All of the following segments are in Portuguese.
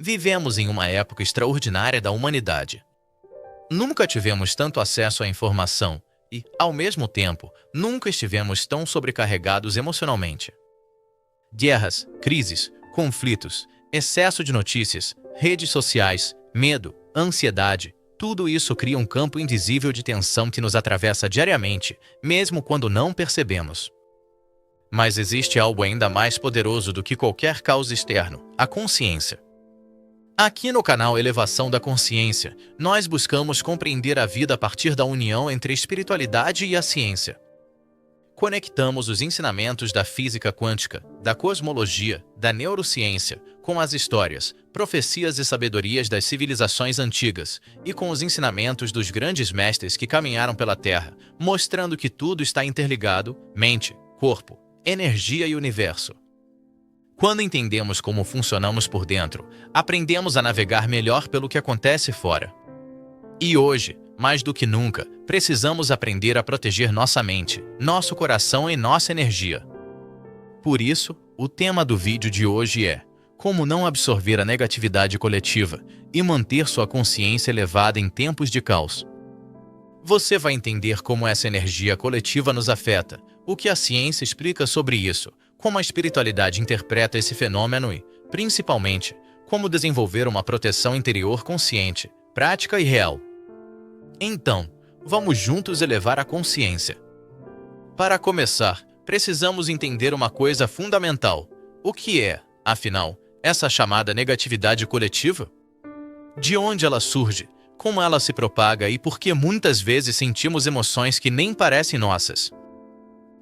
Vivemos em uma época extraordinária da humanidade. Nunca tivemos tanto acesso à informação e, ao mesmo tempo, nunca estivemos tão sobrecarregados emocionalmente. Guerras, crises, conflitos, excesso de notícias, redes sociais, medo, ansiedade, tudo isso cria um campo invisível de tensão que nos atravessa diariamente, mesmo quando não percebemos. Mas existe algo ainda mais poderoso do que qualquer caos externo: a consciência. Aqui no canal Elevação da Consciência, nós buscamos compreender a vida a partir da união entre a espiritualidade e a ciência. Conectamos os ensinamentos da física quântica, da cosmologia, da neurociência, com as histórias, profecias e sabedorias das civilizações antigas e com os ensinamentos dos grandes mestres que caminharam pela Terra, mostrando que tudo está interligado: mente, corpo, energia e universo. Quando entendemos como funcionamos por dentro, aprendemos a navegar melhor pelo que acontece fora. E hoje, mais do que nunca, precisamos aprender a proteger nossa mente, nosso coração e nossa energia. Por isso, o tema do vídeo de hoje é: como não absorver a negatividade coletiva e manter sua consciência elevada em tempos de caos. Você vai entender como essa energia coletiva nos afeta, o que a ciência explica sobre isso, como a espiritualidade interpreta esse fenômeno e, principalmente, como desenvolver uma proteção interior consciente, prática e real. Então, vamos juntos elevar a consciência. Para começar, precisamos entender uma coisa fundamental: o que é, afinal, essa chamada negatividade coletiva? De onde ela surge, como ela se propaga e por que muitas vezes sentimos emoções que nem parecem nossas?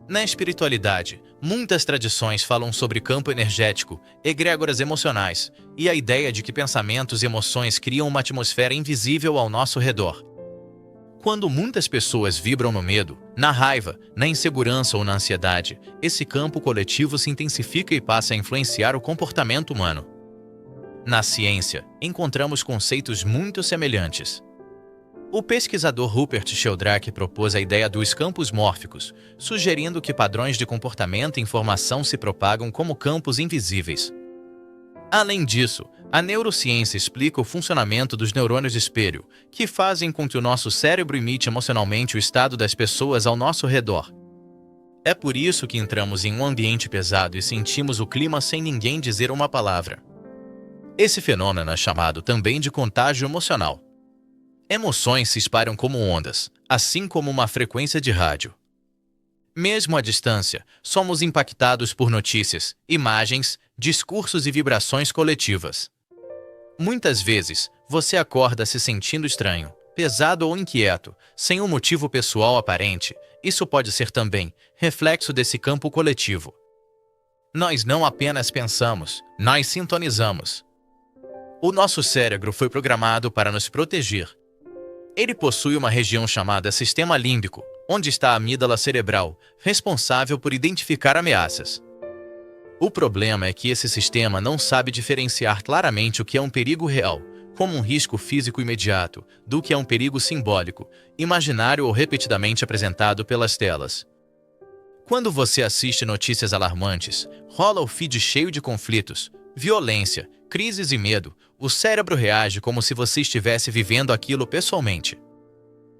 Na espiritualidade, muitas tradições falam sobre campo energético, egrégoras emocionais e a ideia de que pensamentos e emoções criam uma atmosfera invisível ao nosso redor. Quando muitas pessoas vibram no medo, na raiva, na insegurança ou na ansiedade, esse campo coletivo se intensifica e passa a influenciar o comportamento humano. Na ciência, encontramos conceitos muito semelhantes. O pesquisador Rupert Sheldrake propôs a ideia dos campos mórficos, sugerindo que padrões de comportamento e informação se propagam como campos invisíveis. Além disso, a neurociência explica o funcionamento dos neurônios espelho, que fazem com que o nosso cérebro imite emocionalmente o estado das pessoas ao nosso redor. É por isso que entramos em um ambiente pesado e sentimos o clima sem ninguém dizer uma palavra. Esse fenômeno é chamado também de contágio emocional. Emoções se espalham como ondas, assim como uma frequência de rádio. Mesmo à distância, somos impactados por notícias, imagens, discursos e vibrações coletivas. Muitas vezes, você acorda se sentindo estranho, pesado ou inquieto, sem um motivo pessoal aparente. Isso pode ser também reflexo desse campo coletivo. Nós não apenas pensamos, nós sintonizamos. O nosso cérebro foi programado para nos proteger. Ele possui uma região chamada sistema límbico, onde está a amígdala cerebral, responsável por identificar ameaças. O problema é que esse sistema não sabe diferenciar claramente o que é um perigo real, como um risco físico imediato, do que é um perigo simbólico, imaginário ou repetidamente apresentado pelas telas. Quando você assiste notícias alarmantes, rola o feed cheio de conflitos, violência, crises e medo, o cérebro reage como se você estivesse vivendo aquilo pessoalmente.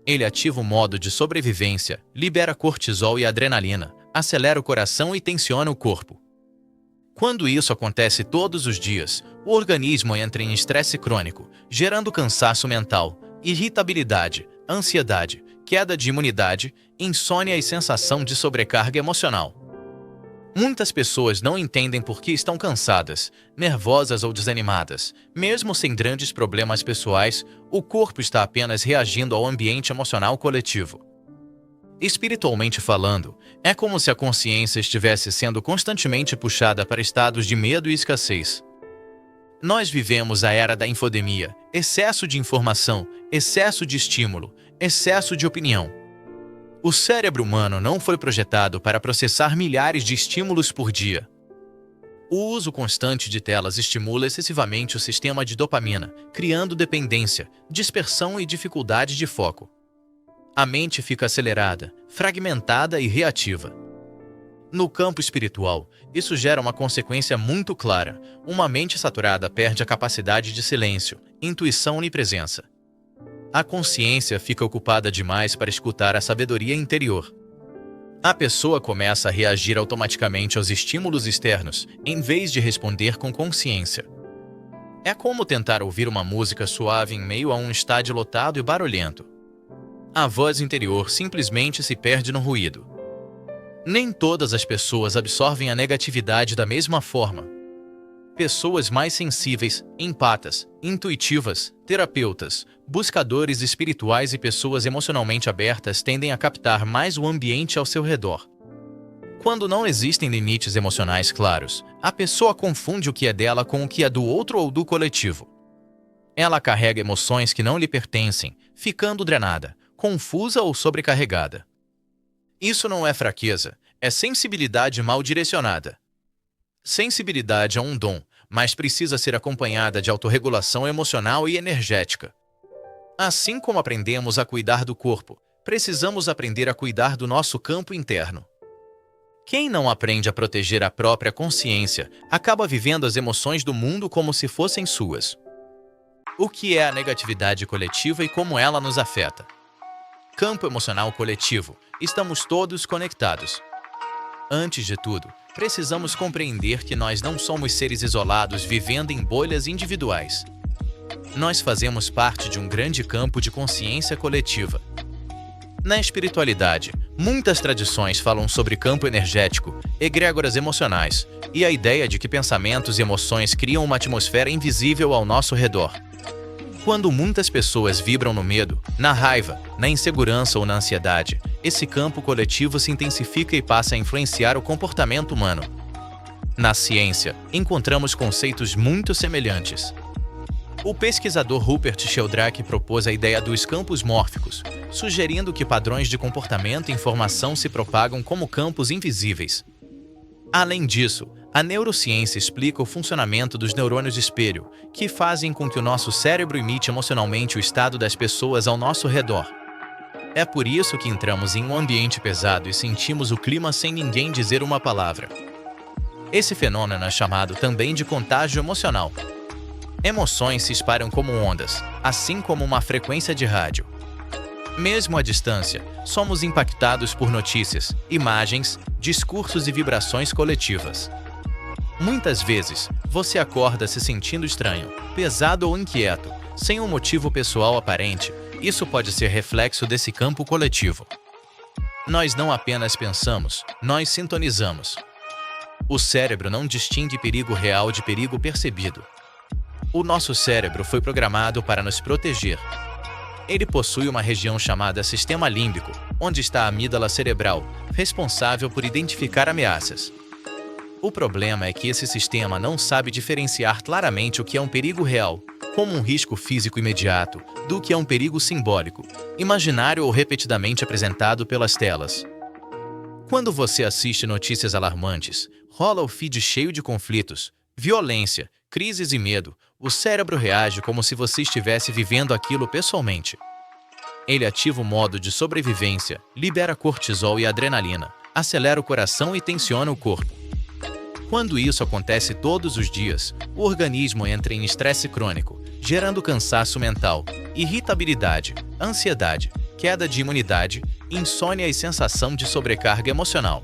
Ele ativa o modo de sobrevivência, libera cortisol e adrenalina, acelera o coração e tensiona o corpo. Quando isso acontece todos os dias, o organismo entra em estresse crônico, gerando cansaço mental, irritabilidade, ansiedade, queda de imunidade, insônia e sensação de sobrecarga emocional. Muitas pessoas não entendem por que estão cansadas, nervosas ou desanimadas. Mesmo sem grandes problemas pessoais, o corpo está apenas reagindo ao ambiente emocional coletivo. Espiritualmente falando, é como se a consciência estivesse sendo constantemente puxada para estados de medo e escassez. Nós vivemos a era da infodemia, excesso de informação, excesso de estímulo, excesso de opinião. O cérebro humano não foi projetado para processar milhares de estímulos por dia. O uso constante de telas estimula excessivamente o sistema de dopamina, criando dependência, dispersão e dificuldade de foco. A mente fica acelerada, fragmentada e reativa. No campo espiritual, isso gera uma consequência muito clara. Uma mente saturada perde a capacidade de silêncio, intuição e presença. A consciência fica ocupada demais para escutar a sabedoria interior. A pessoa começa a reagir automaticamente aos estímulos externos, em vez de responder com consciência. É como tentar ouvir uma música suave em meio a um estádio lotado e barulhento. A voz interior simplesmente se perde no ruído. Nem todas as pessoas absorvem a negatividade da mesma forma. Pessoas mais sensíveis, empatas, intuitivas, terapeutas, buscadores espirituais e pessoas emocionalmente abertas tendem a captar mais o ambiente ao seu redor. Quando não existem limites emocionais claros, a pessoa confunde o que é dela com o que é do outro ou do coletivo. Ela carrega emoções que não lhe pertencem, ficando drenada, confusa ou sobrecarregada. Isso não é fraqueza, é sensibilidade mal direcionada. Sensibilidade é um dom, mas precisa ser acompanhada de autorregulação emocional e energética. Assim como aprendemos a cuidar do corpo, precisamos aprender a cuidar do nosso campo interno. Quem não aprende a proteger a própria consciência acaba vivendo as emoções do mundo como se fossem suas. O que é a negatividade coletiva e como ela nos afeta? Campo emocional coletivo. Estamos todos conectados. Antes de tudo, precisamos compreender que nós não somos seres isolados vivendo em bolhas individuais. Nós fazemos parte de um grande campo de consciência coletiva. Na espiritualidade, muitas tradições falam sobre campo energético, egrégoras emocionais e a ideia de que pensamentos e emoções criam uma atmosfera invisível ao nosso redor. Quando muitas pessoas vibram no medo, na raiva, na insegurança ou na ansiedade, esse campo coletivo se intensifica e passa a influenciar o comportamento humano. Na ciência, encontramos conceitos muito semelhantes. O pesquisador Rupert Sheldrake propôs a ideia dos campos mórficos, sugerindo que padrões de comportamento e informação se propagam como campos invisíveis. Além disso, a neurociência explica o funcionamento dos neurônios espelho, que fazem com que o nosso cérebro imite emocionalmente o estado das pessoas ao nosso redor. É por isso que entramos em um ambiente pesado e sentimos o clima sem ninguém dizer uma palavra. Esse fenômeno é chamado também de contágio emocional. Emoções se espalham como ondas, assim como uma frequência de rádio. Mesmo à distância, somos impactados por notícias, imagens, discursos e vibrações coletivas. Muitas vezes, você acorda se sentindo estranho, pesado ou inquieto, sem um motivo pessoal aparente. Isso pode ser reflexo desse campo coletivo. Nós não apenas pensamos, nós sintonizamos. O cérebro não distingue perigo real de perigo percebido. O nosso cérebro foi programado para nos proteger. Ele possui uma região chamada sistema límbico, onde está a amígdala cerebral, responsável por identificar ameaças. O problema é que esse sistema não sabe diferenciar claramente o que é um perigo real, como um risco físico imediato, do que é um perigo simbólico, imaginário ou repetidamente apresentado pelas telas. Quando você assiste notícias alarmantes, rola o feed cheio de conflitos, violência, crises e medo, o cérebro reage como se você estivesse vivendo aquilo pessoalmente. Ele ativa o modo de sobrevivência, libera cortisol e adrenalina, acelera o coração e tensiona o corpo. Quando isso acontece todos os dias, o organismo entra em estresse crônico, gerando cansaço mental, irritabilidade, ansiedade, queda de imunidade, insônia e sensação de sobrecarga emocional.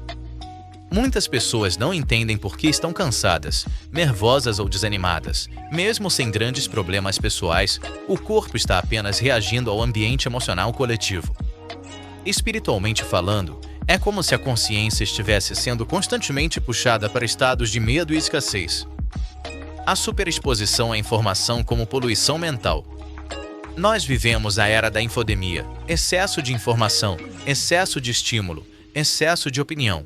Muitas pessoas não entendem por que estão cansadas, nervosas ou desanimadas. Mesmo sem grandes problemas pessoais, o corpo está apenas reagindo ao ambiente emocional coletivo. Espiritualmente falando, é como se a consciência estivesse sendo constantemente puxada para estados de medo e escassez. A superexposição à informação como poluição mental. Nós vivemos a era da infodemia, excesso de informação, excesso de estímulo, excesso de opinião.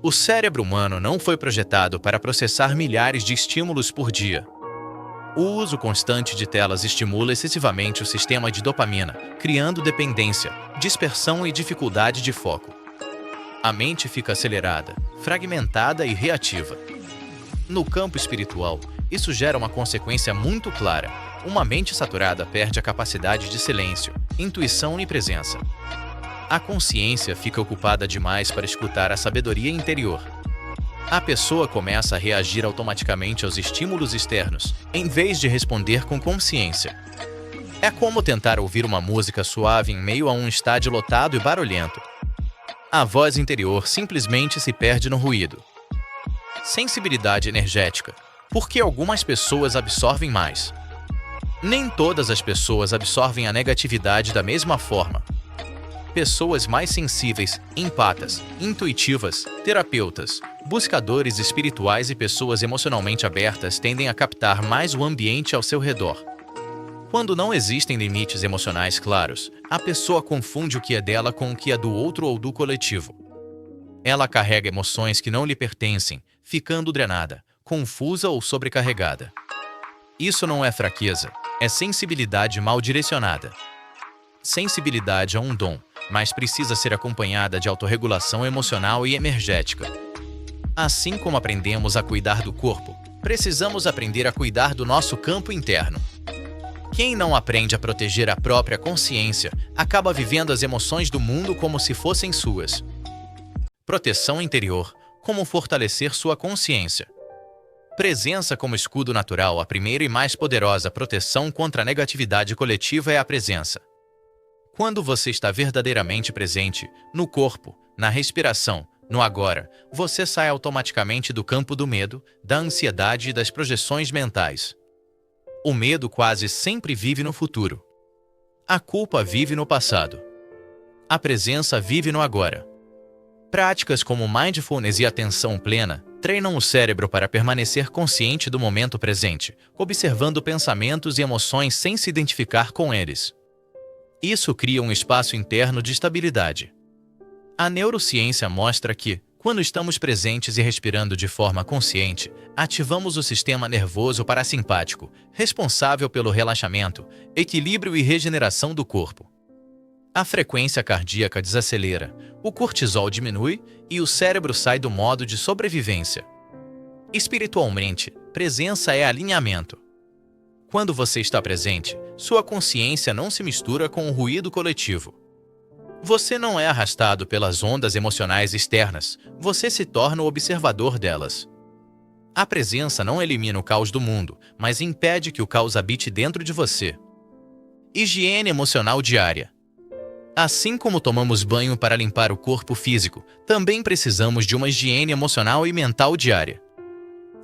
O cérebro humano não foi projetado para processar milhares de estímulos por dia. O uso constante de telas estimula excessivamente o sistema de dopamina, criando dependência, dispersão e dificuldade de foco. A mente fica acelerada, fragmentada e reativa. No campo espiritual, isso gera uma consequência muito clara. Uma mente saturada perde a capacidade de silêncio, intuição e presença. A consciência fica ocupada demais para escutar a sabedoria interior. A pessoa começa a reagir automaticamente aos estímulos externos, em vez de responder com consciência. É como tentar ouvir uma música suave em meio a um estádio lotado e barulhento. A voz interior simplesmente se perde no ruído. Sensibilidade energética. Por que algumas pessoas absorvem mais? Nem todas as pessoas absorvem a negatividade da mesma forma. Pessoas mais sensíveis, empatas, intuitivas, terapeutas, buscadores espirituais e pessoas emocionalmente abertas tendem a captar mais o ambiente ao seu redor. Quando não existem limites emocionais claros, a pessoa confunde o que é dela com o que é do outro ou do coletivo. Ela carrega emoções que não lhe pertencem, ficando drenada, confusa ou sobrecarregada. Isso não é fraqueza, é sensibilidade mal direcionada. Sensibilidade é um dom, mas precisa ser acompanhada de autorregulação emocional e energética. Assim como aprendemos a cuidar do corpo, precisamos aprender a cuidar do nosso campo interno. Quem não aprende a proteger a própria consciência, acaba vivendo as emoções do mundo como se fossem suas. Proteção interior. Como fortalecer sua consciência. Presença como escudo natural. A primeira e mais poderosa proteção contra a negatividade coletiva é a presença. Quando você está verdadeiramente presente, no corpo, na respiração, no agora, você sai automaticamente do campo do medo, da ansiedade e das projeções mentais. O medo quase sempre vive no futuro. A culpa vive no passado. A presença vive no agora. Práticas como mindfulness e atenção plena treinam o cérebro para permanecer consciente do momento presente, observando pensamentos e emoções sem se identificar com eles. Isso cria um espaço interno de estabilidade. A neurociência mostra que, quando estamos presentes e respirando de forma consciente, ativamos o sistema nervoso parasimpático, responsável pelo relaxamento, equilíbrio e regeneração do corpo. A frequência cardíaca desacelera, o cortisol diminui e o cérebro sai do modo de sobrevivência. Espiritualmente, presença é alinhamento. Quando você está presente, sua consciência não se mistura com o ruído coletivo. Você não é arrastado pelas ondas emocionais externas, você se torna o observador delas. A presença não elimina o caos do mundo, mas impede que o caos habite dentro de você. Higiene emocional diária. Assim como tomamos banho para limpar o corpo físico, também precisamos de uma higiene emocional e mental diária.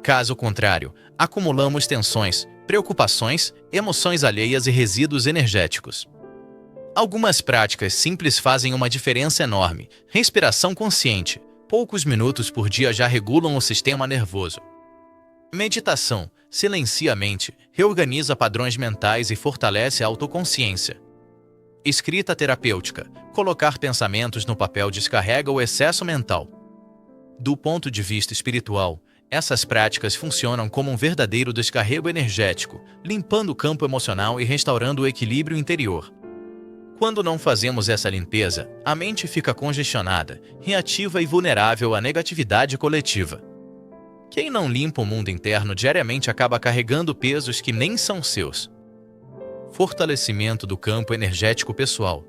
Caso contrário, acumulamos tensões, preocupações, emoções alheias e resíduos energéticos. Algumas práticas simples fazem uma diferença enorme. Respiração consciente. Poucos minutos por dia já regulam o sistema nervoso. Meditação. Silencia a mente, reorganiza padrões mentais e fortalece a autoconsciência. Escrita terapêutica. Colocar pensamentos no papel descarrega o excesso mental. Do ponto de vista espiritual, essas práticas funcionam como um verdadeiro descarrego energético, limpando o campo emocional e restaurando o equilíbrio interior. Quando não fazemos essa limpeza, a mente fica congestionada, reativa e vulnerável à negatividade coletiva. Quem não limpa o mundo interno diariamente acaba carregando pesos que nem são seus. Fortalecimento do campo energético pessoal.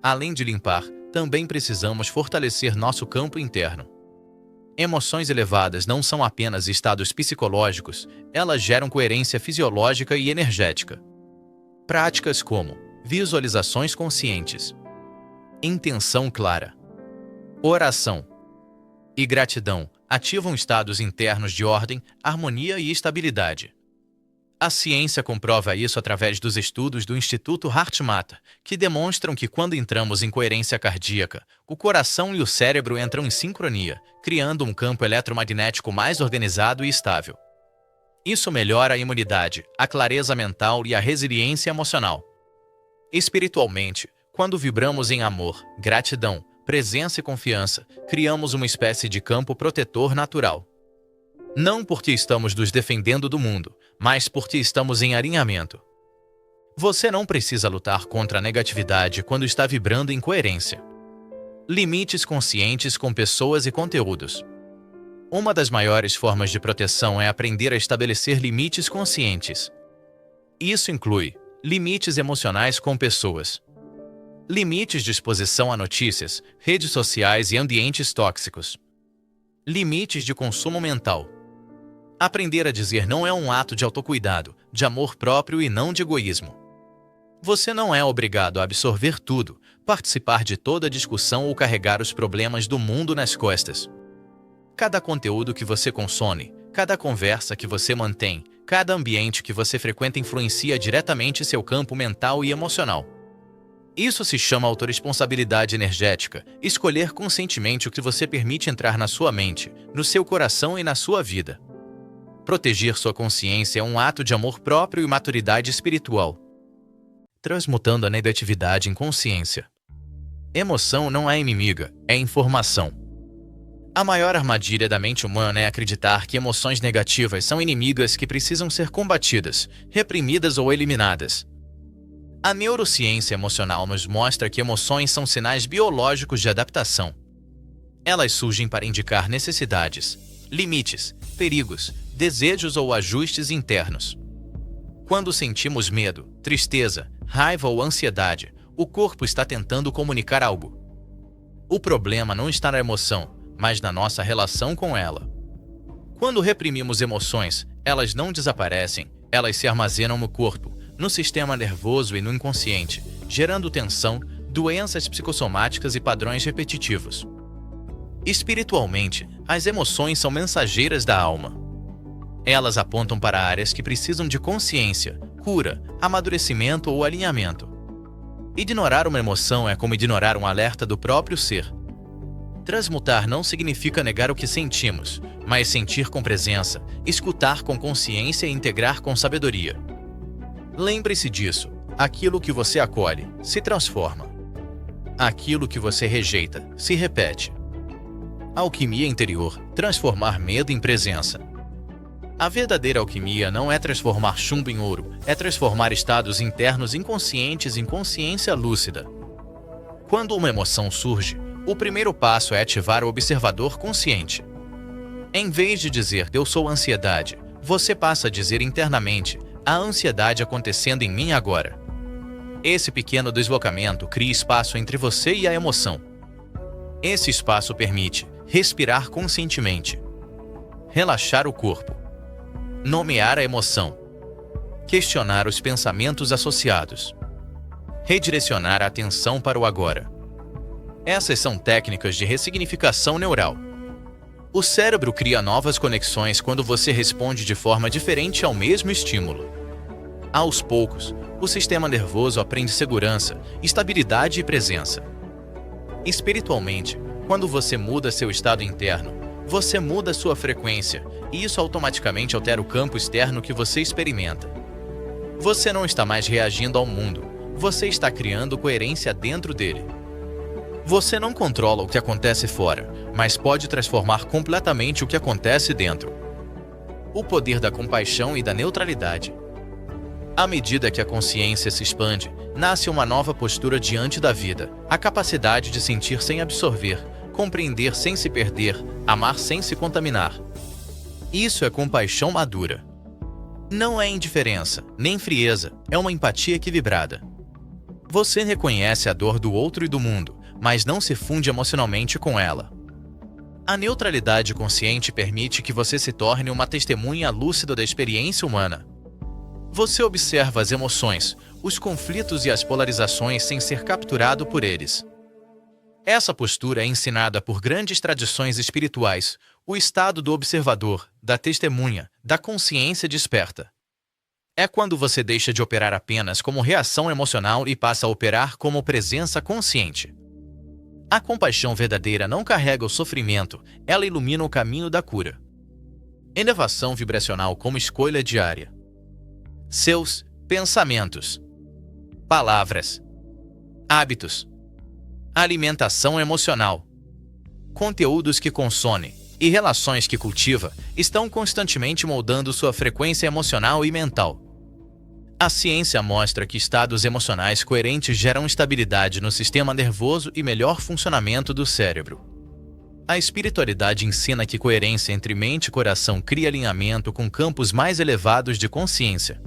Além de limpar, também precisamos fortalecer nosso campo interno. Emoções elevadas não são apenas estados psicológicos, elas geram coerência fisiológica e energética. Práticas como visualizações conscientes, intenção clara, oração e gratidão ativam estados internos de ordem, harmonia e estabilidade. A ciência comprova isso através dos estudos do Instituto HeartMath, que demonstram que quando entramos em coerência cardíaca, o coração e o cérebro entram em sincronia, criando um campo eletromagnético mais organizado e estável. Isso melhora a imunidade, a clareza mental e a resiliência emocional. Espiritualmente, quando vibramos em amor, gratidão, presença e confiança, criamos uma espécie de campo protetor natural. Não porque estamos nos defendendo do mundo, mas porque estamos em alinhamento. Você não precisa lutar contra a negatividade quando está vibrando em coerência. Limites conscientes com pessoas e conteúdos. Uma das maiores formas de proteção é aprender a estabelecer limites conscientes. Isso inclui limites emocionais com pessoas, Limites de exposição a notícias, redes sociais e ambientes tóxicos. Limites de consumo mental. Aprender a dizer não é um ato de autocuidado, de amor próprio e não de egoísmo. Você não é obrigado a absorver tudo, participar de toda a discussão ou carregar os problemas do mundo nas costas. Cada conteúdo que você consome, cada conversa que você mantém, cada ambiente que você frequenta influencia diretamente seu campo mental e emocional. Isso se chama autorresponsabilidade energética, escolher conscientemente o que você permite entrar na sua mente, no seu coração e na sua vida. Proteger sua consciência é um ato de amor próprio e maturidade espiritual. Transmutando a negatividade em consciência. Emoção não é inimiga, é informação. A maior armadilha da mente humana é acreditar que emoções negativas são inimigas que precisam ser combatidas, reprimidas ou eliminadas. A neurociência emocional nos mostra que emoções são sinais biológicos de adaptação. Elas surgem para indicar necessidades, limites, perigos, desejos ou ajustes internos. Quando sentimos medo, tristeza, raiva ou ansiedade, o corpo está tentando comunicar algo. O problema não está na emoção, mas na nossa relação com ela. Quando reprimimos emoções, elas não desaparecem, elas se armazenam no corpo, no sistema nervoso e no inconsciente, gerando tensão, doenças psicossomáticas e padrões repetitivos. Espiritualmente, as emoções são mensageiras da alma. Elas apontam para áreas que precisam de consciência, cura, amadurecimento ou alinhamento. Ignorar uma emoção é como ignorar um alerta do próprio ser. Transmutar não significa negar o que sentimos, mas sentir com presença, escutar com consciência e integrar com sabedoria. Lembre-se disso: aquilo que você acolhe se transforma. Aquilo que você rejeita se repete. Alquimia interior: transformar medo em presença. A verdadeira alquimia não é transformar chumbo em ouro, é transformar estados internos inconscientes em consciência lúcida. Quando uma emoção surge, o primeiro passo é ativar o observador consciente. Em vez de dizer "eu sou ansiedade", você passa a dizer internamente "a ansiedade acontecendo em mim agora". Esse pequeno deslocamento cria espaço entre você e a emoção. Esse espaço permite respirar conscientemente, relaxar o corpo, nomear a emoção, questionar os pensamentos associados, redirecionar a atenção para o agora. Essas são técnicas de ressignificação neural. O cérebro cria novas conexões quando você responde de forma diferente ao mesmo estímulo. Aos poucos, o sistema nervoso aprende segurança, estabilidade e presença. Espiritualmente, quando você muda seu estado interno, você muda sua frequência, e isso automaticamente altera o campo externo que você experimenta. Você não está mais reagindo ao mundo, você está criando coerência dentro dele. Você não controla o que acontece fora, mas pode transformar completamente o que acontece dentro. O poder da compaixão e da neutralidade. À medida que a consciência se expande, nasce uma nova postura diante da vida, a capacidade de sentir sem absorver, compreender sem se perder, amar sem se contaminar. Isso é compaixão madura. Não é indiferença, nem frieza, é uma empatia equilibrada. Você reconhece a dor do outro e do mundo, mas não se funde emocionalmente com ela. A neutralidade consciente permite que você se torne uma testemunha lúcida da experiência humana. Você observa as emoções, os conflitos e as polarizações sem ser capturado por eles. Essa postura é ensinada por grandes tradições espirituais, o estado do observador, da testemunha, da consciência desperta. É quando você deixa de operar apenas como reação emocional e passa a operar como presença consciente. A compaixão verdadeira não carrega o sofrimento, ela ilumina o caminho da cura. Elevação vibracional como escolha diária. Seus pensamentos, palavras, hábitos, alimentação emocional, conteúdos que consome e relações que cultiva estão constantemente moldando sua frequência emocional e mental. A ciência mostra que estados emocionais coerentes geram estabilidade no sistema nervoso e melhor funcionamento do cérebro. A espiritualidade ensina que coerência entre mente e coração cria alinhamento com campos mais elevados de consciência.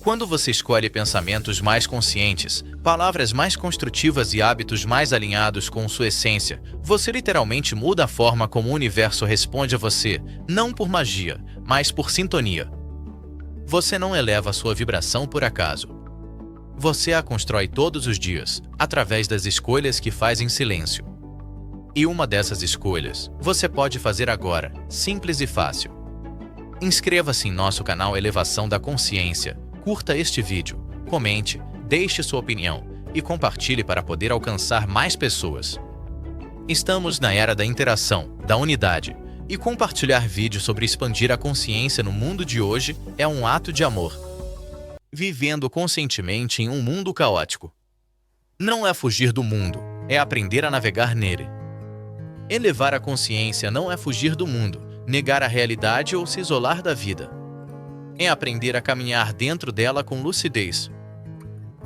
Quando você escolhe pensamentos mais conscientes, palavras mais construtivas e hábitos mais alinhados com sua essência, você literalmente muda a forma como o universo responde a você, não por magia, mas por sintonia. Você não eleva a sua vibração por acaso. Você a constrói todos os dias, através das escolhas que faz em silêncio. E uma dessas escolhas, você pode fazer agora, simples e fácil. Inscreva-se em nosso canal Elevação da Consciência, curta este vídeo, comente, deixe sua opinião e compartilhe para poder alcançar mais pessoas. Estamos na era da interação, da unidade, e compartilhar vídeos sobre expandir a consciência no mundo de hoje é um ato de amor. Vivendo conscientemente em um mundo caótico. Não é fugir do mundo, é aprender a navegar nele. Elevar a consciência não é fugir do mundo, negar a realidade ou se isolar da vida. É aprender a caminhar dentro dela com lucidez.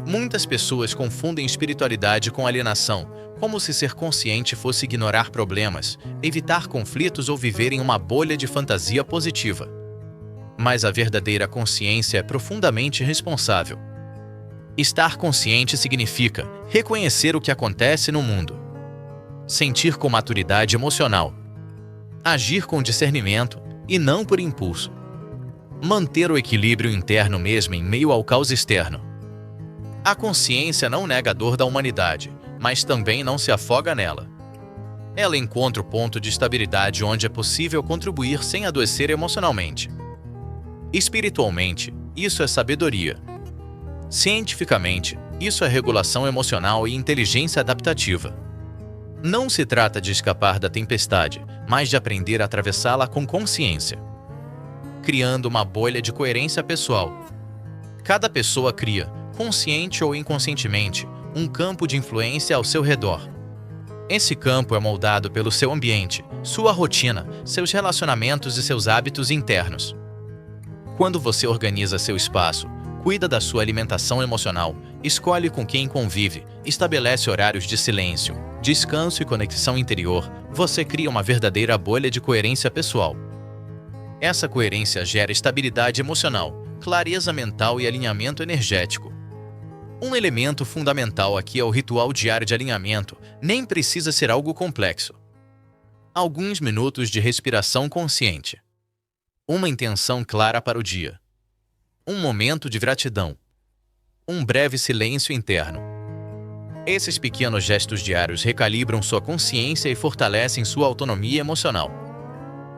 Muitas pessoas confundem espiritualidade com alienação, como se ser consciente fosse ignorar problemas, evitar conflitos ou viver em uma bolha de fantasia positiva. Mas a verdadeira consciência é profundamente responsável. Estar consciente significa reconhecer o que acontece no mundo, sentir com maturidade emocional, agir com discernimento e não por impulso, manter o equilíbrio interno mesmo em meio ao caos externo. A consciência não nega a dor da humanidade, mas também não se afoga nela. Ela encontra o ponto de estabilidade onde é possível contribuir sem adoecer emocionalmente. Espiritualmente, isso é sabedoria. Cientificamente, isso é regulação emocional e inteligência adaptativa. Não se trata de escapar da tempestade, mas de aprender a atravessá-la com consciência, criando uma bolha de coerência pessoal. Cada pessoa cria, consciente ou inconscientemente, um campo de influência ao seu redor. Esse campo é moldado pelo seu ambiente, sua rotina, seus relacionamentos e seus hábitos internos. Quando você organiza seu espaço, cuida da sua alimentação emocional, escolhe com quem convive, estabelece horários de silêncio, descanso e conexão interior, você cria uma verdadeira bolha de coerência pessoal. Essa coerência gera estabilidade emocional, clareza mental e alinhamento energético. Um elemento fundamental aqui é o ritual diário de alinhamento, nem precisa ser algo complexo. Alguns minutos de respiração consciente. Uma intenção clara para o dia. Um momento de gratidão. Um breve silêncio interno. Esses pequenos gestos diários recalibram sua consciência e fortalecem sua autonomia emocional.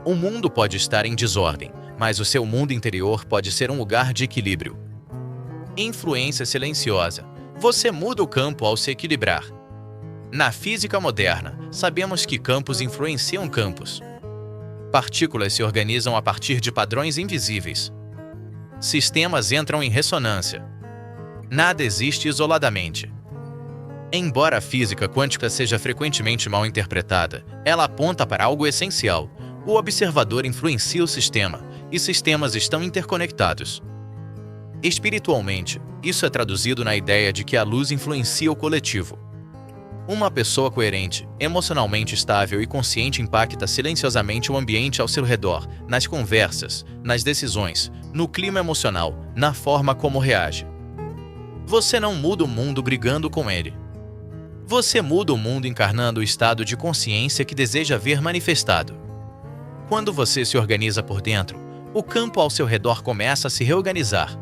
O mundo pode estar em desordem, mas o seu mundo interior pode ser um lugar de equilíbrio. Influência silenciosa. Você muda o campo ao se equilibrar. Na física moderna, sabemos que campos influenciam campos. Partículas se organizam a partir de padrões invisíveis. Sistemas entram em ressonância. Nada existe isoladamente. Embora a física quântica seja frequentemente mal interpretada, ela aponta para algo essencial. O observador influencia o sistema, e sistemas estão interconectados. Espiritualmente, isso é traduzido na ideia de que a luz influencia o coletivo. Uma pessoa coerente, emocionalmente estável e consciente impacta silenciosamente o ambiente ao seu redor, nas conversas, nas decisões, no clima emocional, na forma como reage. Você não muda o mundo brigando com ele. Você muda o mundo encarnando o estado de consciência que deseja ver manifestado. Quando você se organiza por dentro, o campo ao seu redor começa a se reorganizar.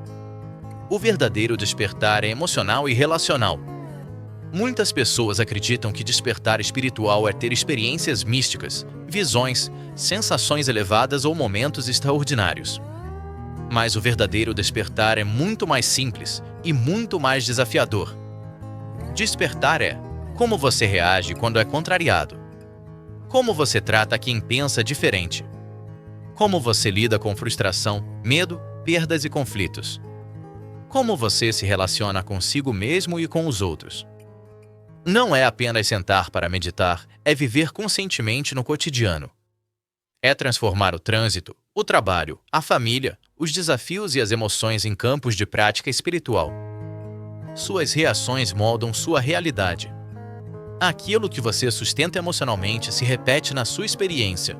O verdadeiro despertar é emocional e relacional. Muitas pessoas acreditam que despertar espiritual é ter experiências místicas, visões, sensações elevadas ou momentos extraordinários. Mas o verdadeiro despertar é muito mais simples e muito mais desafiador. Despertar é como você reage quando é contrariado. Como você trata quem pensa diferente. Como você lida com frustração, medo, perdas e conflitos. Como você se relaciona consigo mesmo e com os outros. Não é apenas sentar para meditar, é viver conscientemente no cotidiano. É transformar o trânsito, o trabalho, a família, os desafios e as emoções em campos de prática espiritual. Suas reações moldam sua realidade. Aquilo que você sustenta emocionalmente se repete na sua experiência.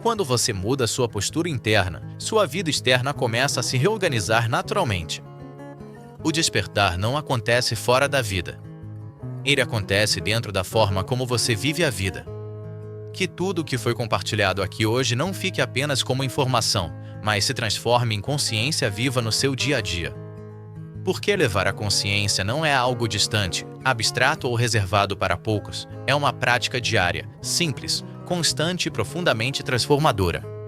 Quando você muda sua postura interna, sua vida externa começa a se reorganizar naturalmente. O despertar não acontece fora da vida. Ele acontece dentro da forma como você vive a vida. Que tudo o que foi compartilhado aqui hoje não fique apenas como informação, mas se transforme em consciência viva no seu dia a dia. Porque elevar a consciência não é algo distante, abstrato ou reservado para poucos, é uma prática diária, simples, constante e profundamente transformadora.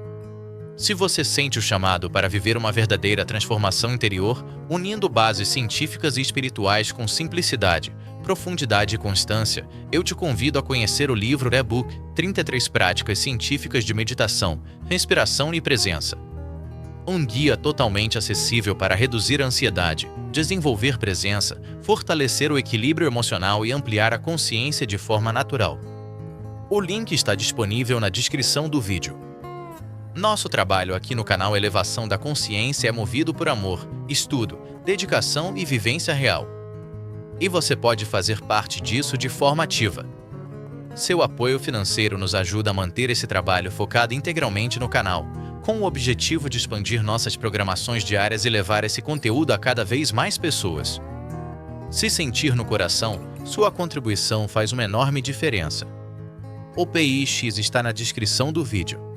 Se você sente o chamado para viver uma verdadeira transformação interior, unindo bases científicas e espirituais com simplicidade, profundidade e constância, eu te convido a conhecer o livro e-book 33 Práticas Científicas de Meditação, Respiração e Presença. Um guia totalmente acessível para reduzir a ansiedade, desenvolver presença, fortalecer o equilíbrio emocional e ampliar a consciência de forma natural. O link está disponível na descrição do vídeo. Nosso trabalho aqui no canal Elevação da Consciência é movido por amor, estudo, dedicação e vivência real. E você pode fazer parte disso de forma ativa. Seu apoio financeiro nos ajuda a manter esse trabalho focado integralmente no canal, com o objetivo de expandir nossas programações diárias e levar esse conteúdo a cada vez mais pessoas. Se sentir no coração, sua contribuição faz uma enorme diferença. O PIX está na descrição do vídeo.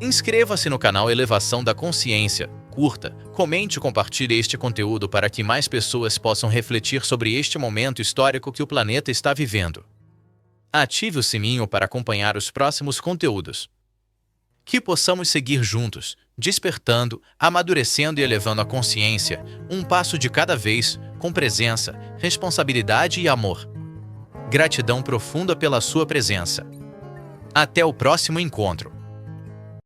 Inscreva-se no canal Elevação da Consciência, curta, comente e compartilhe este conteúdo para que mais pessoas possam refletir sobre este momento histórico que o planeta está vivendo. Ative o sininho para acompanhar os próximos conteúdos. Que possamos seguir juntos, despertando, amadurecendo e elevando a consciência, um passo de cada vez, com presença, responsabilidade e amor. Gratidão profunda pela sua presença. Até o próximo encontro.